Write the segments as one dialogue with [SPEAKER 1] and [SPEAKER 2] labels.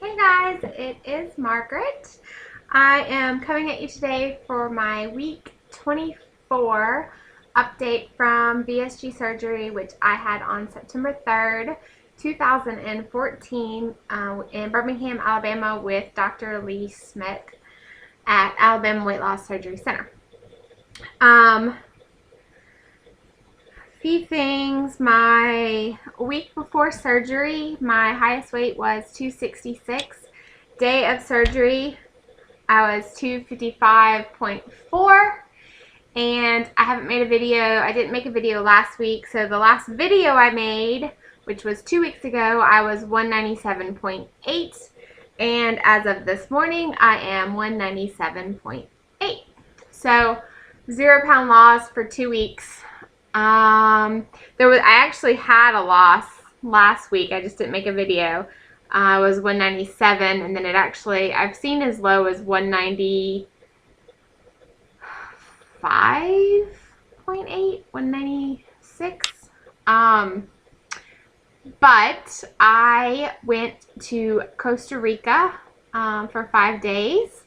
[SPEAKER 1] Hey guys, it is Margaret. I am coming at you today for my week 24 update from VSG surgery, which I had on September 3rd, 2014 in Birmingham, Alabama with Dr. Lee Smith at Alabama Weight Loss Surgery Center. Few things. My week before surgery, my highest weight was 266. Day of surgery, I was 255.4, and I haven't made a video. I didn't make a video last week, so the last video I made, which was 2 weeks ago, I was 197.8, and as of this morning, I am 197.8. So 0 pound loss for 2 weeks. I actually had a loss last week. I just didn't make a video. I was 197, and then I've seen as low as 195.8, 196. But I went to Costa Rica for 5 days.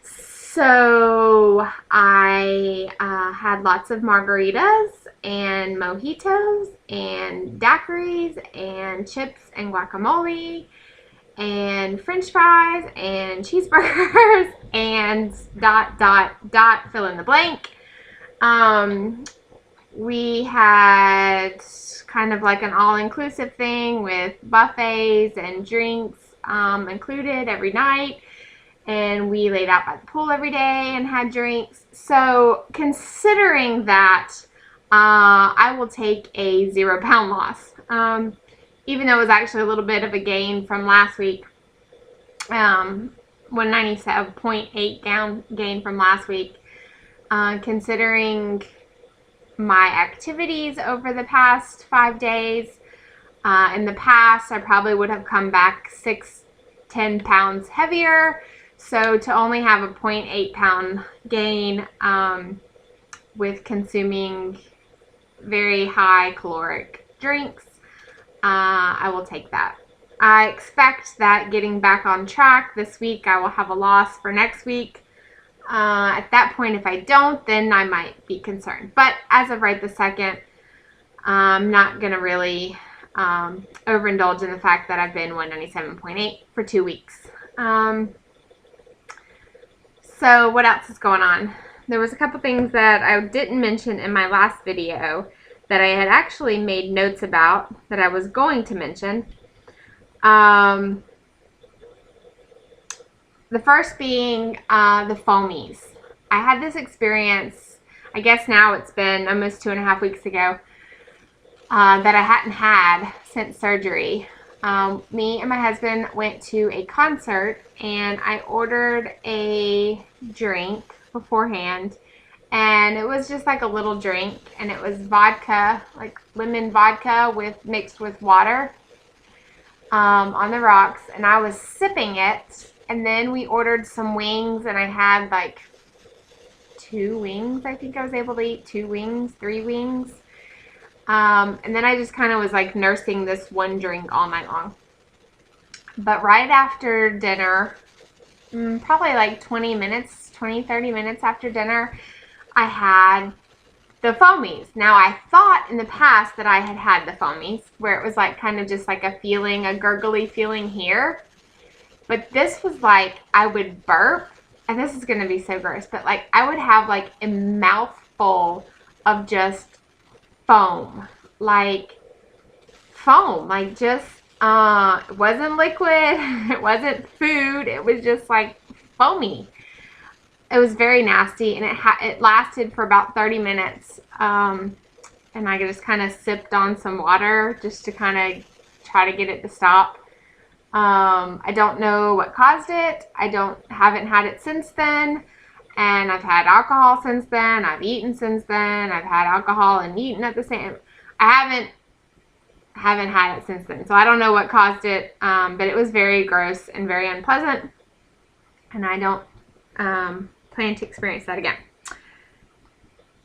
[SPEAKER 1] So I had lots of margaritas and mojitos and daiquiris and chips and guacamole and french fries and cheeseburgers and ... fill in the blank. We had kind of like an all-inclusive thing with buffets and drinks included every night. And we laid out by the pool every day and had drinks. So considering that, I will take a 0 pound loss. Even though it was actually a little bit of a gain from last week. 197.8 gain from last week. Considering my activities over the past 5 days. In the past, I probably would have come back 10 pounds heavier. So to only have a 0.8 pound gain with consuming very high caloric drinks, I will take that. I expect that getting back on track this week, I will have a loss for next week. At that point, if I don't, then I might be concerned. But as of right this second, I'm not going to really overindulge in the fact that I've been 197.8 for 2 weeks. So what else is going on? There was a couple things that I didn't mention in my last video that I had actually made notes about that I was going to mention. The first being the foamies. I had this experience, I guess now it's been almost 2.5 weeks ago, that I hadn't had since surgery. Me and my husband went to a concert, and I ordered a drink beforehand, and it was just like a little drink, and it was vodka, like lemon vodka mixed with water on the rocks, and I was sipping it. And then we ordered some wings, and I had like 2 wings. I think I was able to eat 2 wings, 3 wings. And then I just kind of was like nursing this one drink all night long. But right after dinner, probably like 30 minutes after dinner, I had the foamies. Now I thought in the past that I had the foamies, where it was like kind of just like a gurgly feeling here. But this was like, I would burp, and this is going to be so gross, but like I would have like a mouthful of just foam, like just it wasn't liquid, it wasn't food, it was just like foamy. It was very nasty, and it lasted for about 30 minutes. And I just kind of sipped on some water just to kind of try to get it to stop. I don't know what caused it. Haven't had it since then. And I've had alcohol since then. I've eaten since then. I've had alcohol and eaten at the same. I haven't had it since then. So I don't know what caused it. But it was very gross and very unpleasant. And I don't plan to experience that again.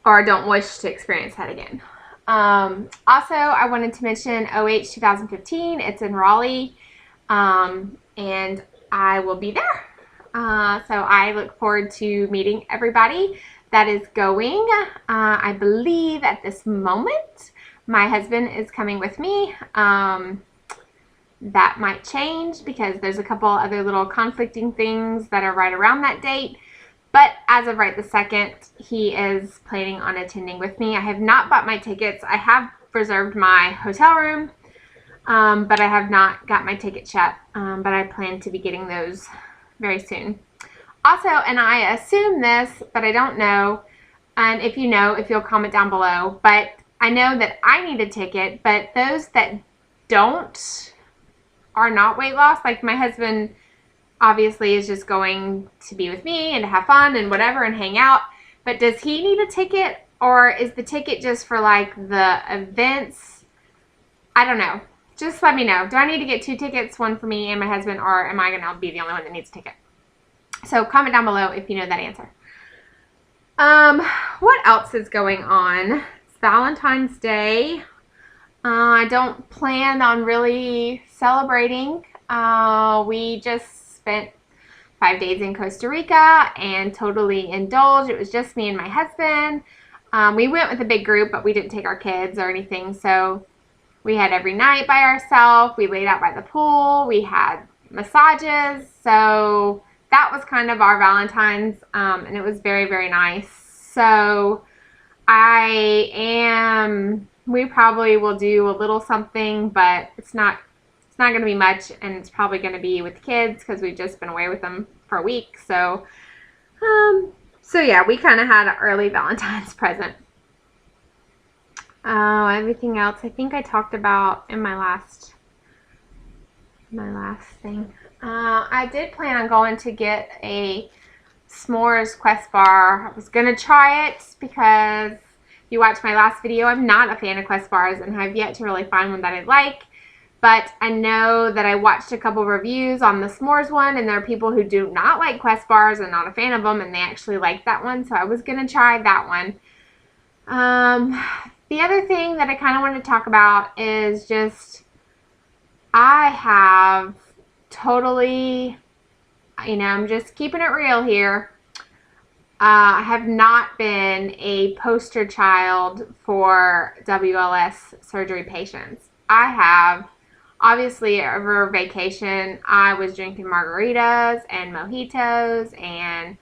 [SPEAKER 1] Or don't wish to experience that again. Also, I wanted to mention OH 2015. It's in Raleigh. and I will be there. So I look forward to meeting everybody that is going. I believe at this moment my husband is coming with me. That might change because there's a couple other little conflicting things that are right around that date. But as of right this second, he is planning on attending with me. I have not bought my tickets. I have reserved my hotel room, but I have not got my tickets yet. But I plan to be getting those very soon. Also, and I assume this, but I don't know, and if you know, if you'll comment down below, but I know that I need a ticket, but those that don't are not weight loss. Like my husband obviously is just going to be with me and to have fun and whatever and hang out, but does he need a ticket, or is the ticket just for like the events? I don't know. Just let me know. Do I need to get 2 tickets, one for me and my husband, or am I gonna be the only one that needs a ticket? So comment down below if you know that answer. What else is going on? It's Valentine's Day. I don't plan on really celebrating. We just spent 5 days in Costa Rica and totally indulged. It was just me and my husband. We went with a big group, but we didn't take our kids or anything. So we had every night by ourselves. We laid out by the pool. We had massages. So that was kind of our Valentine's, and it was very, very nice. So we probably will do a little something, but it's not going to be much, and it's probably going to be with kids because we've just been away with them for a week. So, yeah, we kind of had an early Valentine's present. Everything else I think I talked about in my last thing. I did plan on going to get a s'mores Quest bar. I was going to try it because if you watched my last video, I'm not a fan of Quest bars and have yet to really find one that I like. But I know that I watched a couple reviews on the s'mores one, and there are people who do not like Quest bars and not a fan of them, and they actually like that one. So I was going to try that one. The other thing that I kind of want to talk about is just I have totally, I'm just keeping it real here. I have not been a poster child for WLS surgery patients. I have, obviously, over vacation, I was drinking margaritas and mojitos and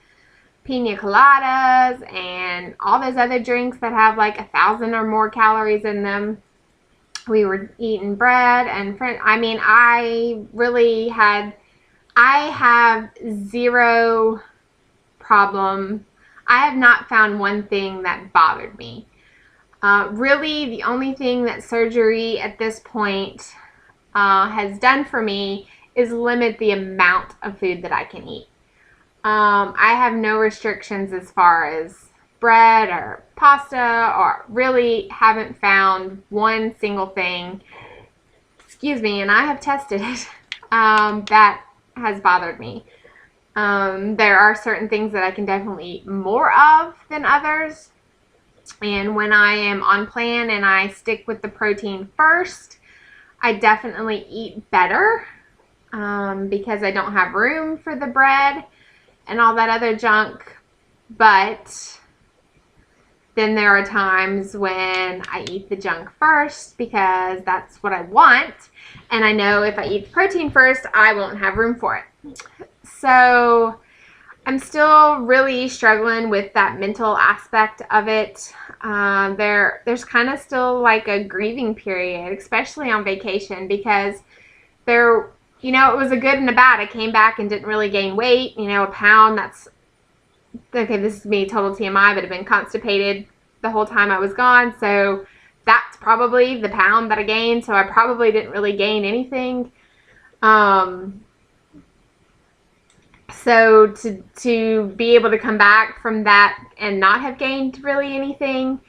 [SPEAKER 1] pina coladas and all those other drinks that have like 1,000 or more calories in them. We were eating bread and I have zero problem. I have not found one thing that bothered me. Really, the only thing that surgery at this point has done for me is limit the amount of food that I can eat. I have no restrictions as far as bread or pasta, or really haven't found one single thing, and I have tested it, that has bothered me. There are certain things that I can definitely eat more of than others, and when I am on plan and I stick with the protein first, I definitely eat better, because I don't have room for the bread and all that other junk. But then there are times when I eat the junk first because that's what I want, and I know if I eat the protein first, I won't have room for it. So I'm still really struggling with that mental aspect of it. There's kind of still like a grieving period, especially on vacation, because it was a good and a bad. I came back and didn't really gain weight, a pound. That's okay, this is me, total TMI, but I've been constipated the whole time I was gone, so that's probably the pound that I gained, so I probably didn't really gain anything. So to be able to come back from that and not have gained really anything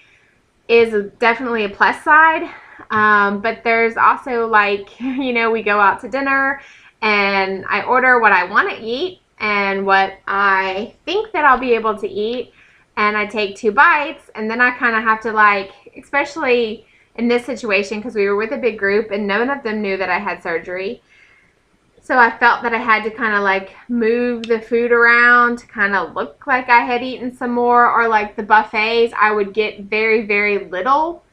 [SPEAKER 1] is definitely a plus side. But there's also we go out to dinner and I order what I want to eat and what I think that I'll be able to eat, and I take 2 bites, and then I kind of have to especially in this situation because we were with a big group and none of them knew that I had surgery. So I felt that I had to kind of like move the food around to kind of look like I had eaten some more. Or like the buffets, I would get very, very little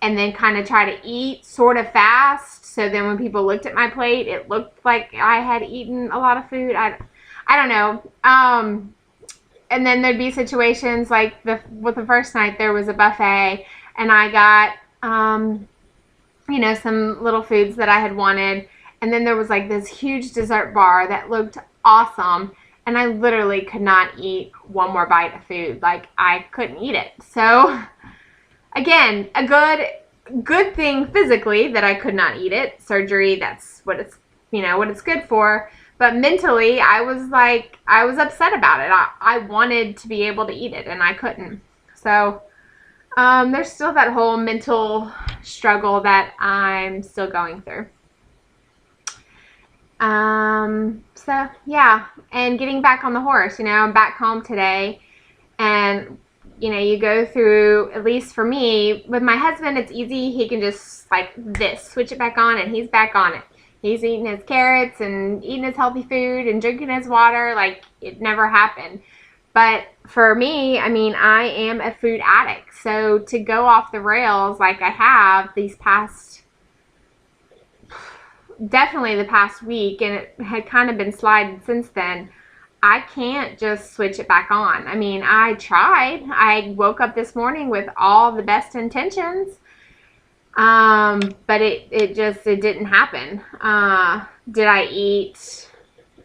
[SPEAKER 1] and then kind of try to eat sort of fast. So then when people looked at my plate, it looked like I had eaten a lot of food. I don't know. And then there'd be situations like with the first night there was a buffet and I got, some little foods that I had wanted. And then there was like this huge dessert bar that looked awesome. And I literally could not eat one more bite of food. Like I couldn't eat it. So again, a good thing physically that I could not eat it. Surgery, that's what it's good for. But mentally, I was upset about it. I wanted to be able to eat it and I couldn't. So there's still that whole mental struggle that I'm still going through. So yeah, and getting back on the horse, I'm back home today, and you go through, at least for me, with my husband, it's easy. He can just like switch it back on and he's back on it. He's eating his carrots and eating his healthy food and drinking his water like it never happened. But for me, I am a food addict. So to go off the rails like I have definitely the past week, and it had kind of been sliding since then, I can't just switch it back on. I tried. I woke up this morning with all the best intentions, but it didn't happen. Did I eat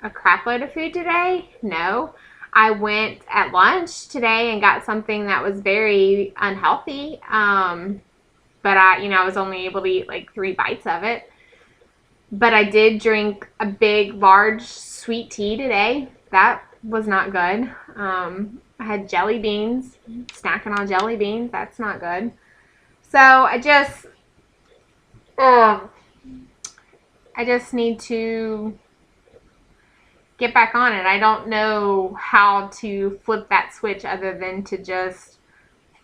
[SPEAKER 1] a crap load of food today? No. I went at lunch today and got something that was very unhealthy, but I was only able to eat like 3 bites of it. But I did drink a big, large sweet tea today. That was not good. I had jelly beans, snacking on jelly beans. That's not good. So I just need to get back on it. I don't know how to flip that switch other than to just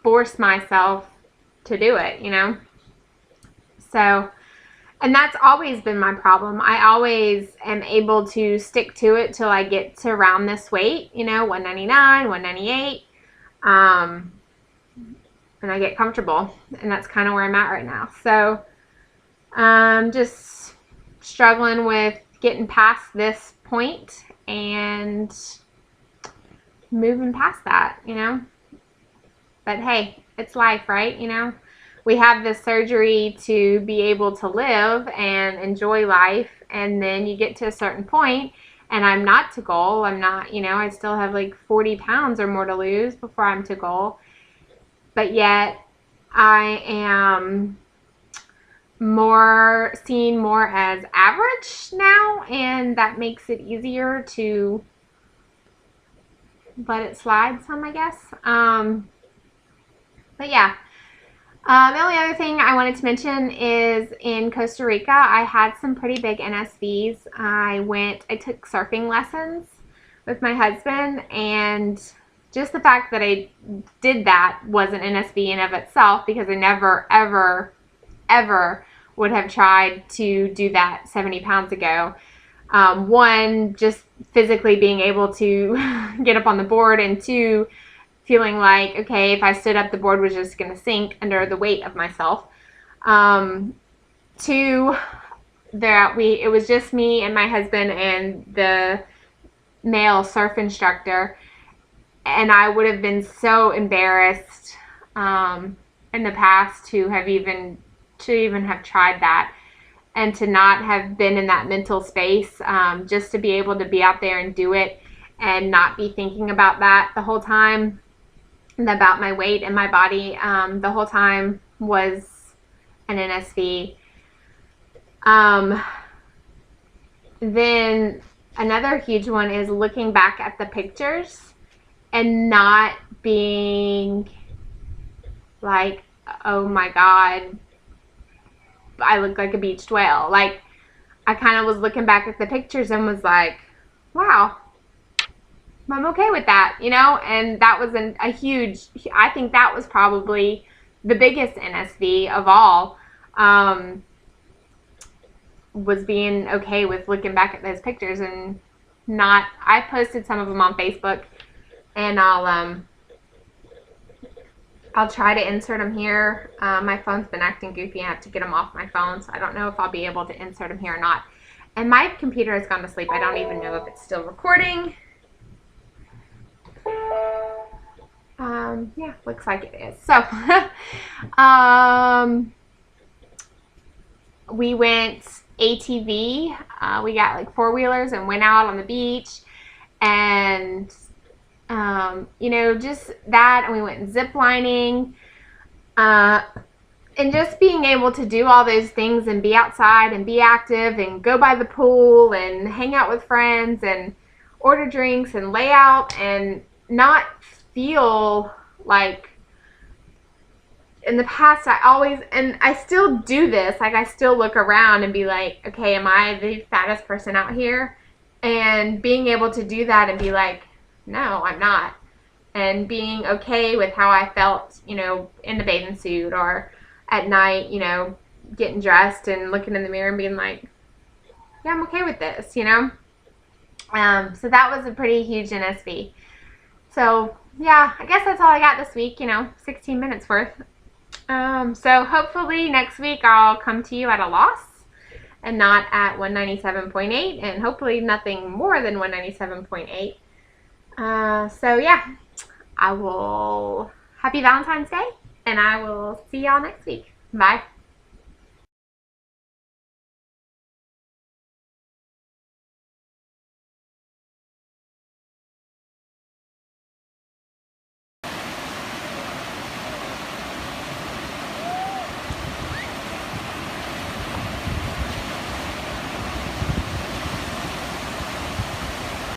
[SPEAKER 1] force myself to do it, So, and that's always been my problem. I always am able to stick to it till I get to around this weight, 199, 198. And I get comfortable. And that's kind of where I'm at right now. So I'm just struggling with getting past this point and moving past that, But hey, it's life, right? We have this surgery to be able to live and enjoy life, and then you get to a certain point, and I'm not to goal. I'm not, I still have like 40 pounds or more to lose before I'm to goal. But yet I am seen more as average now, and that makes it easier to let it slide some, I guess. But yeah. The only other thing I wanted to mention is in Costa Rica, I had some pretty big NSVs. I took surfing lessons with my husband, and just the fact that I did that was an NSV in of itself, because I never, ever, ever would have tried to do that 70 pounds ago. One, just physically being able to get up on the board, and two, feeling like, okay, if I stood up, the board was just going to sink under the weight of myself. Two, it was just me and my husband and the male surf instructor, and I would have been so embarrassed in the past to even have tried that, and to not have been in that mental space, just to be able to be out there and do it and not be thinking about that the whole time, about my weight and my body the whole time, was an NSV. Then another huge one is looking back at the pictures and not being like, oh my God, I look like a beached whale. Like, I kind of was looking back at the pictures and was like, wow, I'm okay with that, and that was I think that was probably the biggest NSV of all. was being okay with looking back at those pictures and not. I posted some of them on Facebook, and I'll try to insert them here. My phone's been acting goofy. I have to get them off my phone, so I don't know if I'll be able to insert them here or not. And my computer has gone to sleep. I don't even know if it's still recording. Yeah, looks like it is. So, we went ATV. We got like four-wheelers and went out on the beach, and you know, just that. And we went zip lining, and just being able to do all those things and be outside and be active and go by the pool and hang out with friends and order drinks and lay out and not feel like, in the past, I always, and I still do this, like I still look around and be like, okay, am I the fattest person out here? And being able to do that and be like, no, I'm not. And being okay with how I felt, you know, in the bathing suit or at night, you know, getting dressed and looking in the mirror and being like, yeah, I'm okay with this, you know? So that was a pretty huge NSV. So, yeah, I guess that's all I got this week, you know, 16 minutes worth. So hopefully next week I'll come to you at a loss and not at 197.8, and hopefully nothing more than 197.8. So yeah, I will, happy Valentine's Day, and I will see y'all next week. Bye.